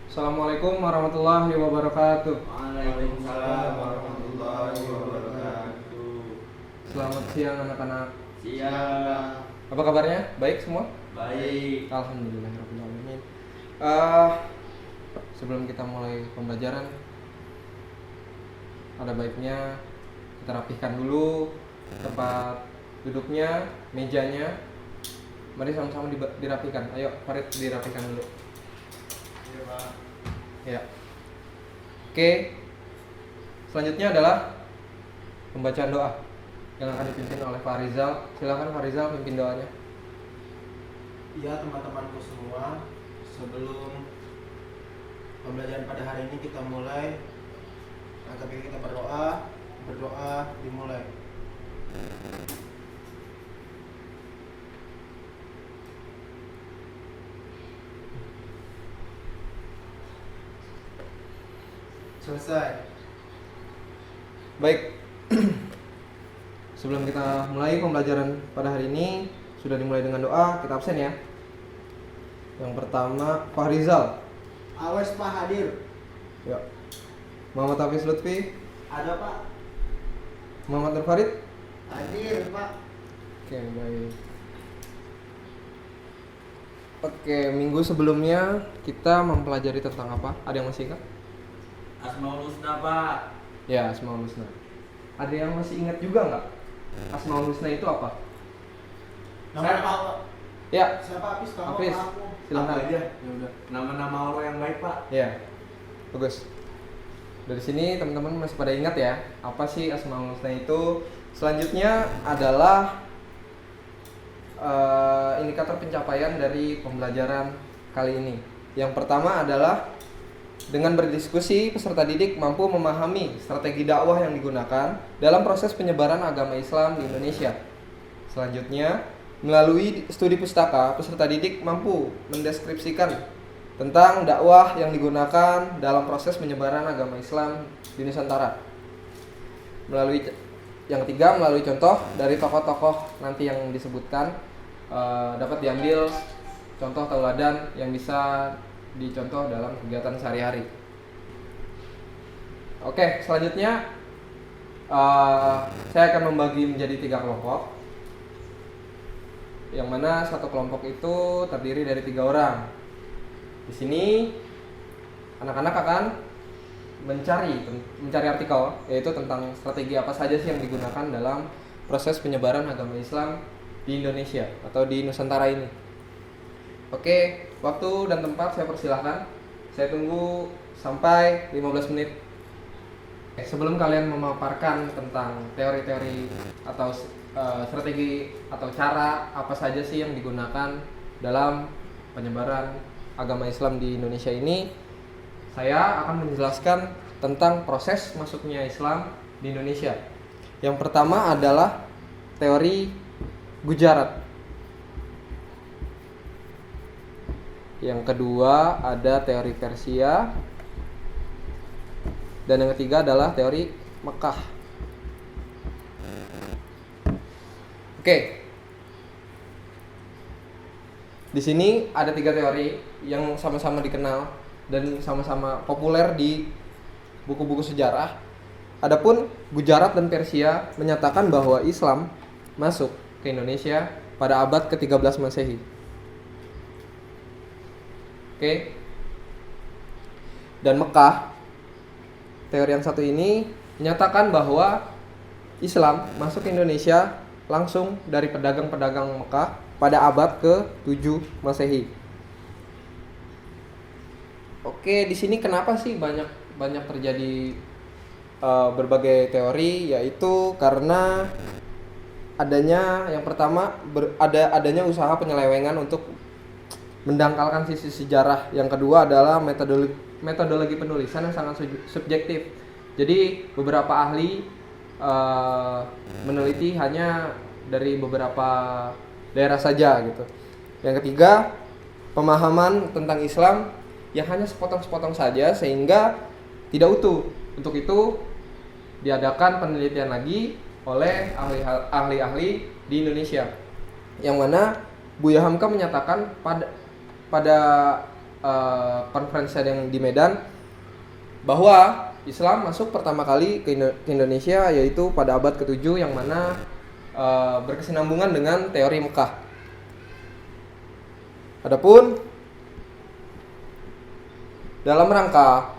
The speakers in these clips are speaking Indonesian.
Assalamualaikum warahmatullahi wabarakatuh. Waalaikumsalam warahmatullahi wabarakatuh. Selamat siang anak-anak. Siang. Apa kabarnya? Baik semua? Baik. Alhamdulillahirrahmanirrahim. Sebelum kita mulai pembelajaran, ada baiknya kita rapihkan dulu tempat duduknya, mejanya. Mari sama-sama dirapihkan. Ayo, Farid dirapihkan dulu. Iya, Pak. Ya. Oke. Selanjutnya adalah pembacaan doa yang akan dipimpin oleh Farizal. Silakan Farizal pimpin doanya. Ya teman-temanku semua, sebelum pembelajaran pada hari ini kita mulai, angkat kaki kita berdoa dimulai. Selesai. Baik. Sebelum kita mulai pembelajaran pada hari ini, sudah dimulai dengan doa, kita absen ya. Yang pertama, Farizal. Awes Pak hadir. Ya. Muhammad Hafiz Lutfi. Ada Pak. Muhammad Nur Farid. Hadir Pak. Oke, baik. Oke, minggu sebelumnya kita mempelajari tentang apa? Ada yang masih ingat? Asmaul Husna, Pak. Ya, Asmaul Husna. Ada yang masih ingat juga nggak? Asmaul Husna itu apa? Nama Pak. Ya, Siapa Hafiz? Kamu Hafiz. apa aku? Silakan. Apa aja? Ya udah. Nama-nama Allah yang baik, Pak. Ya, bagus. Dari sini teman-teman masih pada ingat ya, apa sih Asmaul Husna itu? Selanjutnya adalah indikator pencapaian dari pembelajaran kali ini. Yang pertama adalah dengan berdiskusi, peserta didik mampu memahami strategi dakwah yang digunakan dalam proses penyebaran agama Islam di Indonesia. Selanjutnya, melalui studi pustaka, peserta didik mampu mendeskripsikan tentang dakwah yang digunakan dalam proses penyebaran agama Islam di Nusantara. Yang ketiga, melalui contoh dari tokoh-tokoh nanti yang disebutkan, dapat diambil contoh tauladan yang bisa dicontoh dalam kegiatan sehari-hari. Oke, selanjutnya saya akan membagi menjadi 3 kelompok, yang mana satu kelompok itu terdiri dari 3 orang. Di sini anak-anak akan mencari artikel, yaitu tentang strategi apa saja sih yang digunakan dalam proses penyebaran agama Islam di Indonesia atau di Nusantara ini. Oke, waktu dan tempat saya persilahkan. Saya tunggu sampai 15 menit. Sebelum kalian memaparkan tentang teori-teori atau strategi atau cara apa saja sih yang digunakan dalam penyebaran agama Islam di Indonesia ini, saya akan menjelaskan tentang proses masuknya Islam di Indonesia. Yang pertama adalah teori Gujarat. Yang kedua ada teori Persia. Dan yang ketiga adalah teori Mekah. Oke. Di sini ada 3 teori yang sama-sama dikenal dan sama-sama populer di buku-buku sejarah. Adapun Gujarat dan Persia menyatakan bahwa Islam masuk ke Indonesia pada abad ke-13 Masehi. Oke. Dan Mekah, teori yang satu ini menyatakan bahwa Islam masuk ke Indonesia langsung dari pedagang-pedagang Mekah pada abad ke-7 Masehi. Oke, di sini kenapa sih banyak terjadi berbagai teori, yaitu karena adanya yang pertama adanya usaha penyelewengan untuk mendangkalkan sisi sejarah. Yang kedua adalah metodologi penulisan yang sangat subjektif. Jadi beberapa ahli meneliti hanya dari beberapa daerah saja gitu. Yang ketiga, pemahaman tentang Islam yang hanya sepotong-sepotong saja sehingga tidak utuh. Untuk itu diadakan penelitian lagi oleh ahli-ahli di Indonesia, yang mana Buya Hamka menyatakan pada konferensi yang di Medan bahwa Islam masuk pertama kali ke Indonesia yaitu pada abad ke-7 yang mana berkesinambungan dengan teori Mekah. Adapun dalam rangka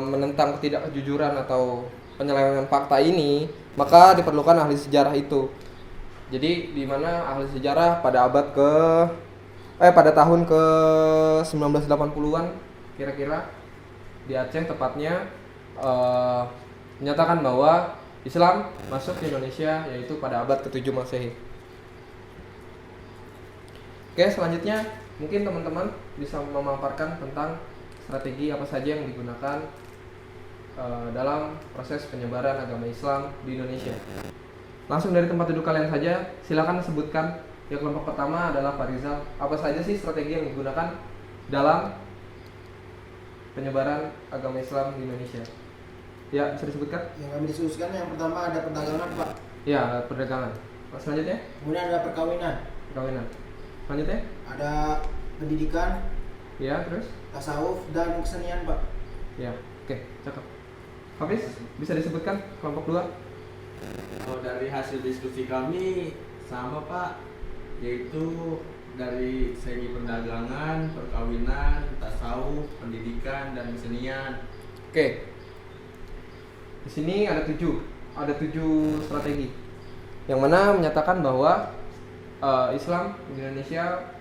menentang ketidakjujuran atau penyelewengan fakta ini, maka diperlukan ahli sejarah itu. Jadi di mana ahli sejarah pada pada tahun ke 1980-an kira-kira di Aceh tepatnya menyatakan bahwa Islam masuk ke Indonesia yaitu pada abad ke-7 Masehi. Oke, selanjutnya mungkin teman-teman bisa memaparkan tentang strategi apa saja yang digunakan dalam proses penyebaran agama Islam di Indonesia. Langsung dari tempat duduk kalian saja, silakan sebutkan. Ya, kelompok pertama adalah Pak Rizal. Apa saja sih strategi yang digunakan dalam penyebaran agama Islam di Indonesia? Ya, bisa disebutkan? Yang kami diskusikan yang pertama ada perdagangan, Pak. Ya, ada perdagangan. Selanjutnya? Kemudian ada perkawinan. Perkawinan. Selanjutnya? Ada pendidikan, Ya, terus? tasawuf dan kesenian, Pak. Ya, oke, cakep. Hafiz, bisa disebutkan kelompok 2? Kalau dari hasil diskusi kami sama Pak, yaitu dari segi perdagangan, perkawinan, tasawuf, pendidikan, dan kesenian. Oke. Di sini ada 7 strategi. Yang mana menyatakan bahwa Islam di Indonesia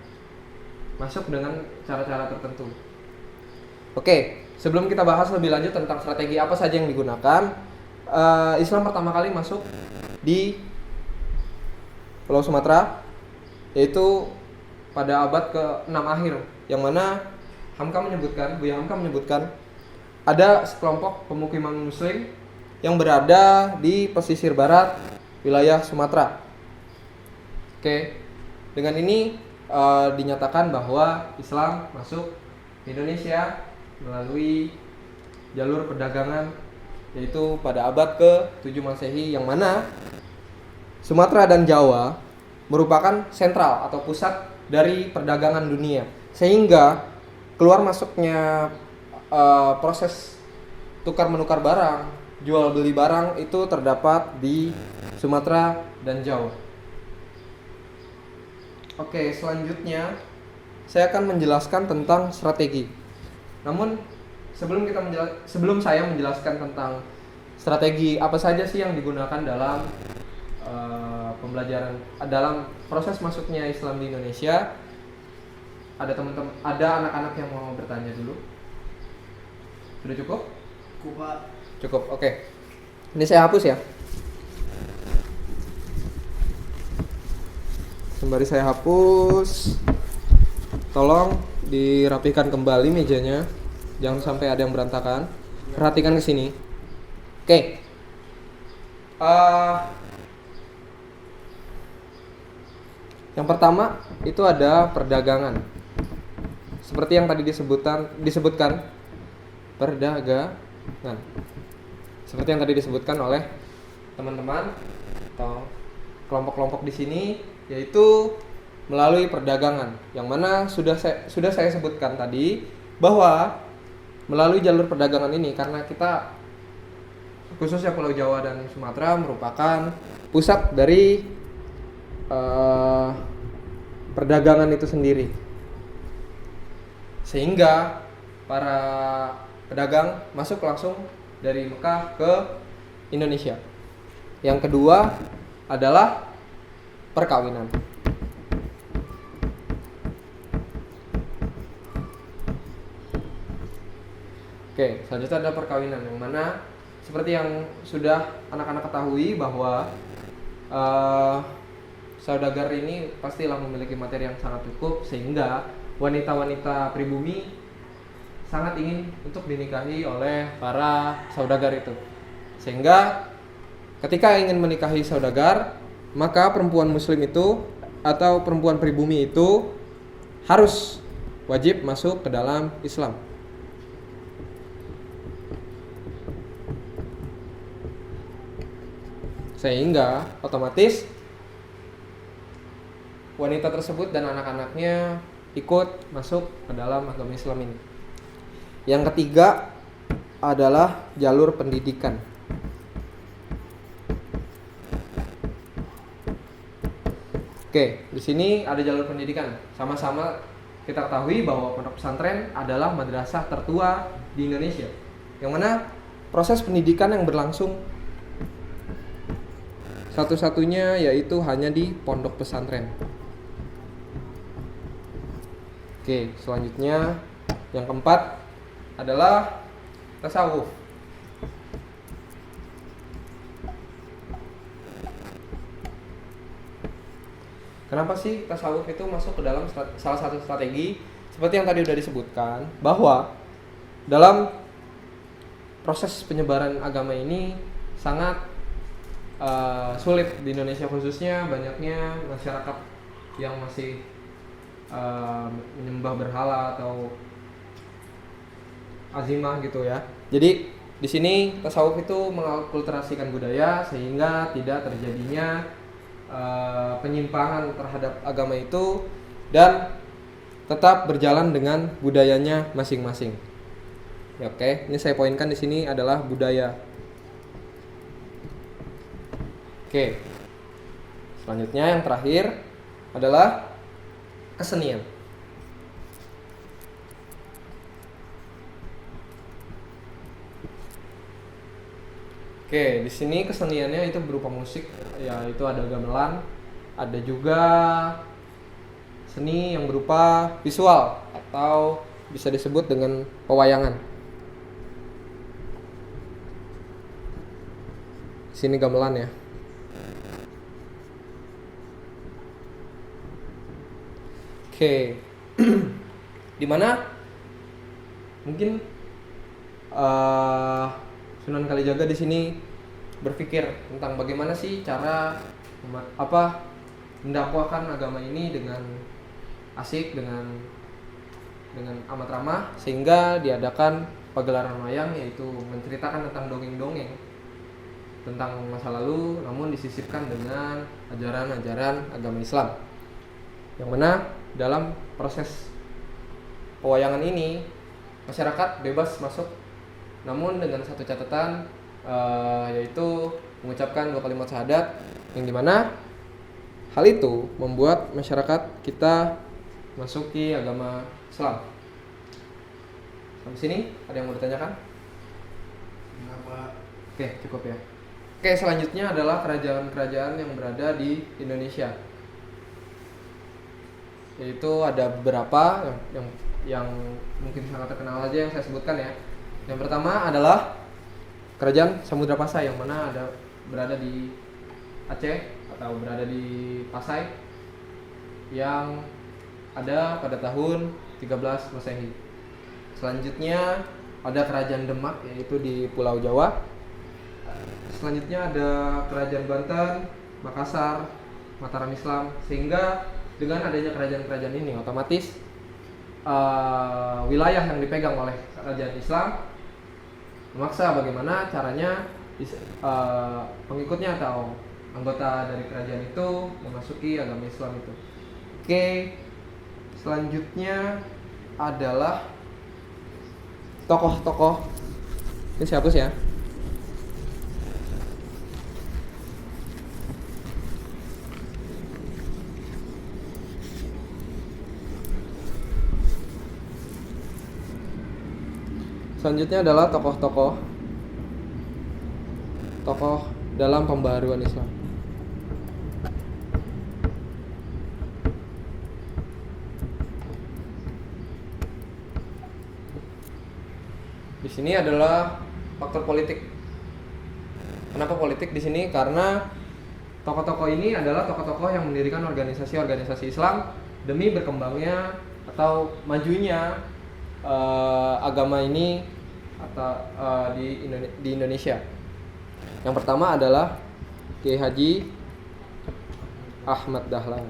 masuk dengan cara-cara tertentu. Oke, sebelum kita bahas lebih lanjut tentang strategi apa saja yang digunakan, Islam pertama kali masuk di Pulau Sumatera yaitu pada abad ke-6 akhir, yang mana Buya Hamka menyebutkan ada sekelompok pemukiman muslim yang berada di pesisir barat wilayah Sumatera. Oke, dengan ini dinyatakan bahwa Islam masuk ke Indonesia melalui jalur perdagangan yaitu pada abad ke-7 Masehi, yang mana Sumatera dan Jawa merupakan sentral atau pusat dari perdagangan dunia, sehingga keluar masuknya proses tukar menukar barang, jual beli barang itu terdapat di Sumatera dan Jawa. Oke, selanjutnya saya akan menjelaskan tentang strategi. Namun sebelum saya menjelaskan tentang strategi apa saja sih yang digunakan dalam pembelajaran dalam proses masuknya Islam di Indonesia, ada anak-anak yang mau bertanya dulu. Sudah cukup? Pak. Cukup. Oke. Ini saya hapus ya. Sembari saya hapus, tolong dirapikan kembali mejanya. Jangan sampai ada yang berantakan. Perhatikan ke sini. Oke. Yang pertama itu ada perdagangan. Seperti yang tadi disebutkan perdagangan. Seperti yang tadi disebutkan oleh teman-teman atau kelompok-kelompok di sini, yaitu melalui perdagangan, yang mana sudah saya sebutkan tadi bahwa melalui jalur perdagangan ini, karena kita khususnya Pulau Jawa dan Sumatera merupakan pusat dari perdagangan itu sendiri, sehingga para pedagang masuk langsung dari Mekah ke Indonesia. Yang kedua adalah perkawinan. Oke, selanjutnya ada perkawinan, yang mana seperti yang sudah anak-anak ketahui bahwa saudagar ini pastilah memiliki materi yang sangat cukup, sehingga wanita-wanita pribumi sangat ingin untuk dinikahi oleh para saudagar itu. Sehingga ketika ingin menikahi saudagar, maka perempuan muslim itu atau perempuan pribumi itu harus wajib masuk ke dalam Islam. Sehingga otomatis wanita tersebut dan anak-anaknya ikut masuk ke dalam agama Islam ini. Yang ketiga adalah jalur pendidikan. Oke, di sini ada jalur pendidikan. Sama-sama kita ketahui bahwa pondok pesantren adalah madrasah tertua di Indonesia, yang mana proses pendidikan yang berlangsung satu-satunya yaitu hanya di pondok pesantren. Oke, selanjutnya yang keempat adalah tasawuf. Kenapa sih tasawuf itu masuk ke dalam salah satu strategi seperti yang tadi udah disebutkan, bahwa dalam proses penyebaran agama ini sangat sulit di Indonesia, khususnya banyaknya masyarakat yang masih menyembah berhala atau azimah gitu ya. Jadi di sini tasawuf itu mengakulturasikan budaya sehingga tidak terjadinya penyimpangan terhadap agama itu dan tetap berjalan dengan budayanya masing-masing. Ya, oke, ini saya poinkan di sini adalah budaya. Oke. Selanjutnya yang terakhir adalah kesenian. Oke, di sini keseniannya itu berupa musik, yaitu ada gamelan, ada juga seni yang berupa visual atau bisa disebut dengan pewayangan. Di sini gamelan ya. Oke, dimana mungkin Sunan Kalijaga di sini berpikir tentang bagaimana sih cara mendakwakan agama ini dengan asik, dengan amat ramah, sehingga diadakan pagelaran wayang, yaitu menceritakan tentang dongeng-dongeng tentang masa lalu, namun disisipkan dengan ajaran-ajaran agama Islam. Yang mana dalam proses pewayangan ini masyarakat bebas masuk, namun dengan satu catatan, yaitu mengucapkan 2 kalimat syahadat, yang dimana hal itu membuat masyarakat kita masuki agama Islam. Sampai sini ada yang mau ditanyakan? Kenapa? Oke, cukup ya. Oke, selanjutnya adalah kerajaan-kerajaan yang berada di Indonesia. Yaitu ada beberapa yang mungkin sangat terkenal aja yang saya sebutkan ya. Yang pertama adalah Kerajaan Samudra Pasai, yang mana berada di Aceh atau berada di Pasai, yang ada pada tahun 13 Masehi. Selanjutnya ada Kerajaan Demak, yaitu di Pulau Jawa. Selanjutnya ada Kerajaan Banten, Makassar, Mataram Islam. Sehingga dengan adanya kerajaan-kerajaan ini, otomatis wilayah yang dipegang oleh kerajaan Islam memaksa bagaimana caranya pengikutnya atau anggota dari kerajaan itu memasuki agama Islam itu. Oke, selanjutnya adalah tokoh-tokoh. Ini siapa sih ya? Selanjutnya adalah tokoh dalam pembaharuan Islam. Di sini adalah faktor politik. Kenapa politik di sini? Karena tokoh-tokoh ini adalah tokoh-tokoh yang mendirikan organisasi-organisasi Islam demi berkembangnya atau majunya agama ini atau di Indonesia. Yang pertama adalah Kiai Haji Ahmad Dahlan.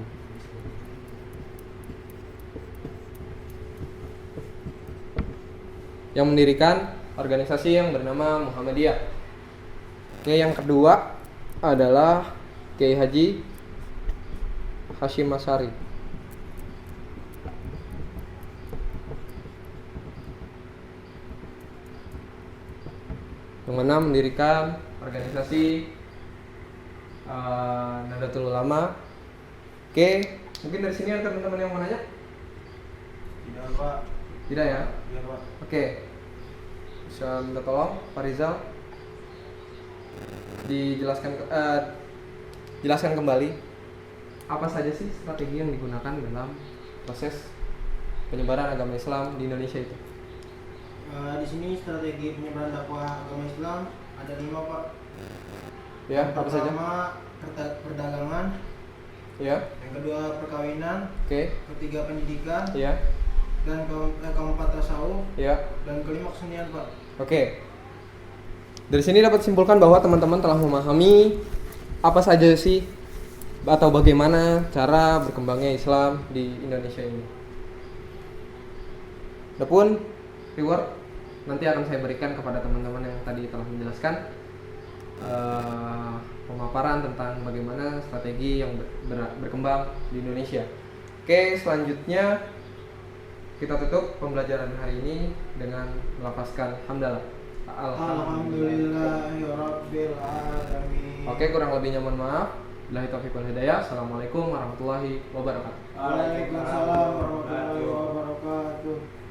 Yang mendirikan organisasi yang bernama Muhammadiyah. Yang kedua adalah Kiai Haji Hashim Asy'ari. Yang keenam, mendirikan organisasi Nahdlatul Ulama. Oke, mungkin dari sini ada teman-teman yang mau nanya? Tidak Pak. Tidak ya? Iya Pak. Oke, bisa minta tolong Pak Rizal dijelaskan jelaskan kembali apa saja sih strategi yang digunakan dalam proses penyebaran agama Islam di Indonesia itu? Di sini strategi penyebaran dakwah agama Islam ada 5 Pak. Ya, Yang apa saja? pertama perdagangan, Ya, yang kedua perkawinan, oke, ketiga pendidikan, ya, dan keempat tasawuf, ya. dan kelima kesenian Pak. Oke. Dari sini dapat simpulkan bahwa teman-teman telah memahami apa saja sih atau bagaimana cara berkembangnya Islam di Indonesia ini. Adapun reward nanti akan saya berikan kepada teman-teman yang tadi telah menjelaskan pemaparan tentang bagaimana strategi yang berkembang di Indonesia. Oke, selanjutnya kita tutup pembelajaran hari ini dengan melafazkan hamdalah. Alhamdulillahirabbil alamin. Oke, kurang lebihnya mohon maaf. Billahi taufiq wal hidayah. Assalamualaikum warahmatullahi wabarakatuh. Waalaikumsalam warahmatullahi wabarakatuh.